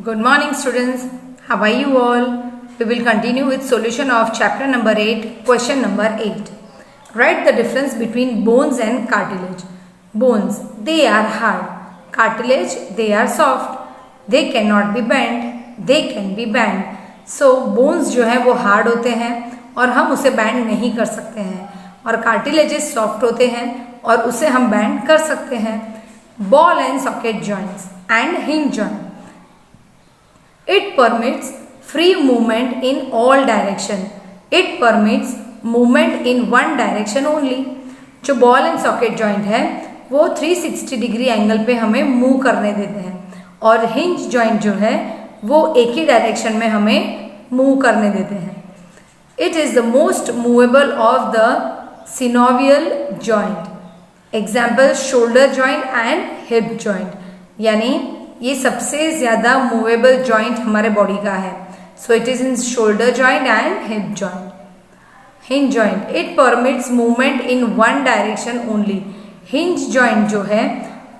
Good morning students, how are you all? We will continue with solution of chapter number 8, question number 8. Write the difference between bones and cartilage. Bones, they are hard. Cartilage, they are soft. They cannot be bent. They can be bent. So bones जो है वो hard होते हैं और हम उसे bend नहीं कर सकते हैं और cartilages soft होते हैं और उसे हम bend कर सकते हैं. Ball and socket joints and hinge joint. It permits free movement in all direction. It permits movement in one direction only. जो बॉल एंड सॉकेट जॉइंट है वो 360 डिग्री एंगल पे हमें मूव करने देते हैं और हिंज जॉइंट जो है वो एक ही डायरेक्शन में हमें मूव करने देते हैं. It is the most movable of the synovial joint. Example shoulder joint and hip joint. यानी ये सबसे ज़्यादा मूवेबल जॉइंट हमारे बॉडी का है. So it is in shoulder joint and hip joint. Hinge joint, it permits movement in one direction only. Hinge joint जो है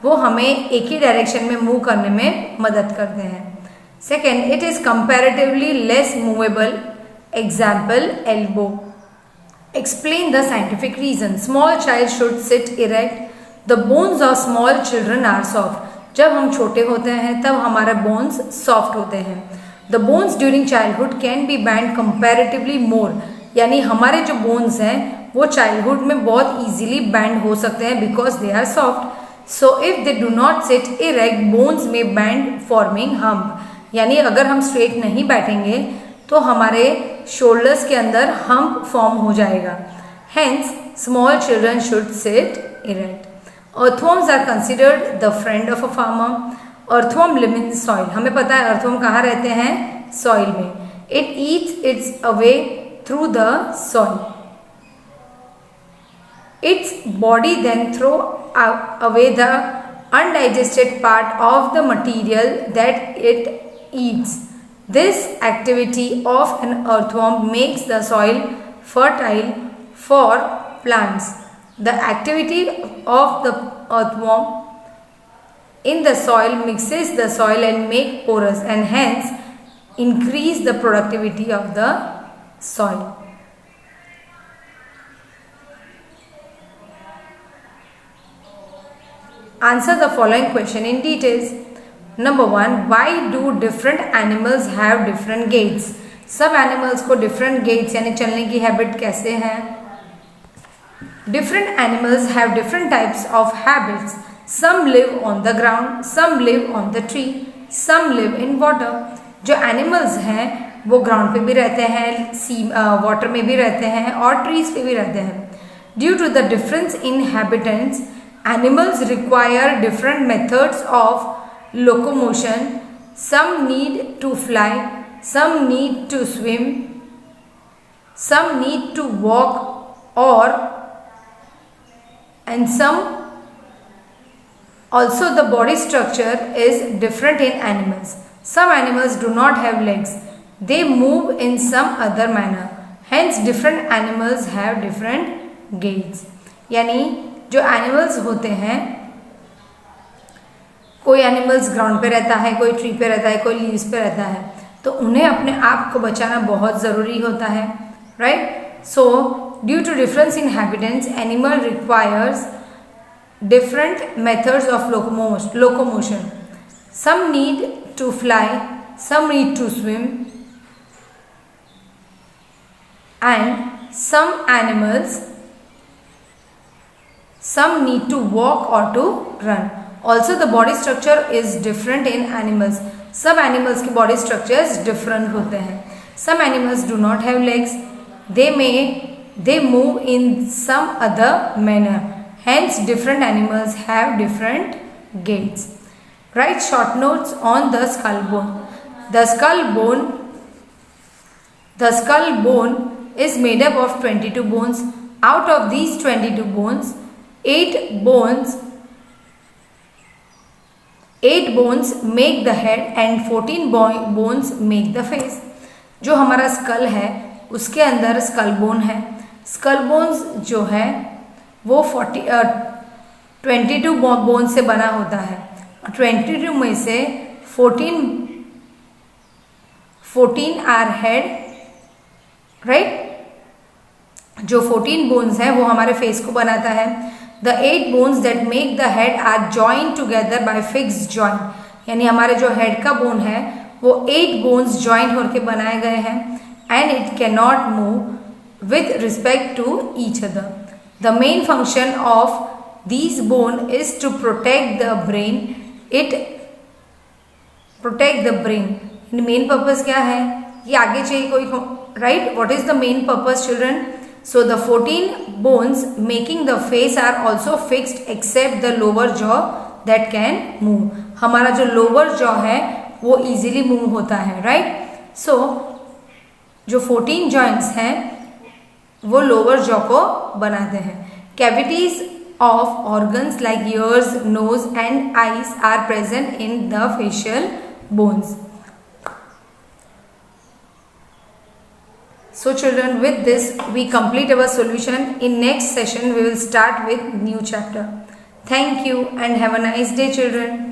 वो हमें एक ही डायरेक्शन में मूव करने में मदद करते हैं. Second, it is comparatively less movable. Example elbow. Explain the scientific reason. Small child should sit erect. The bones of small children are soft. जब हम छोटे होते हैं तब हमारे बोन्स सॉफ्ट होते हैं. The bones during childhood can be bend comparatively more. यानी हमारे जो बोन्स हैं वो चाइल्डहुड में बहुत इजीली बैंड हो सकते हैं because they are soft. So if they do not sit erect bones में बैंड फॉर्मिंग हम्प. यानी अगर हम स्ट्रेट नहीं बैठेंगे तो हमारे शोल्डर्स के अंदर हम्प फॉर्म हो जाएगा. Hence small children should sit erect. Earthworms are considered the friend of a farmer. Earthworm live in soil. हमें पता है earthworm कहाँ रहते हैं? Soil में. It eats its way through the soil. Its body then throw away the undigested part of the material that it eats. This activity of an earthworm makes the soil fertile for plants. The activity of the earthworm in the soil mixes the soil and make porous and hence increase the productivity of the soil. Answer the following question in details. Number 1, why do different animals have different gaits? सब animals को different gaits यानी चलने की habit कैसे है? Different animals have different types of habits. Some live on the ground, some live on the tree, some live in water. जो animals हैं वो ground पे भी रहते हैं, water में भी रहते हैं और trees पे भी रहते हैं. Due to the difference in habitats, animals require different methods of locomotion. Some need to fly, some need to swim, some need to walk and some also the body structure is different in animals. Some animals do not have legs. They move in some other manner. Hence different animals have different gaits. यानी जो animals होते हैं, कोई animals ground पे रहता है, कोई tree पे रहता है, कोई leaves पे रहता है, तो उन्हें अपने आप को बचाना बहुत ज़रूरी होता है, right? So due to difference in habitats, animal requires different methods of locomotion. Some need to fly, some need to swim, and some need to walk or to run. Also the body structure is different in animals. सब animals की body structures different होते हैं. Some animals do not have legs. They move in some other manner. Hence different animals have different gaits. Write short notes on the skull bone. The skull bone is made up of 22 bones. Out of these 22 bones, 8 bones make the head and 14 bones make the face. जो हमारा skull है उसके अंदर skull bone है. Skull bones जो है वो 22 bone से बना होता है. 22 में से 14 14 आर हेड, राइट। जो 14 बोन्स हैं वो हमारे फेस को बनाता है। The 8 bones that make the head are joint together by fixed joint, यानी हमारे जो हेड का बोन है वो 8 बोन्स जॉइंट होकर बनाए गए हैं। And it can not move with respect to each other. The main function of these bone is to protect the brain. It protect the brain. Main purpose क्या है, ये आगे चाहिए कोई, right. What is the main purpose children? So the 14 bones making the face are also fixed except the lower jaw that can move. हमारा जो lower jaw है वो easily move होता है, राइट। सो जो 14 joints हैं वो lower jaw को बनाते हैं। cavities of organs like ears, nose and eyes are present in the facial bones. So children, with this we complete our solution. In next session we will start with new chapter. Thank you and have a nice day children.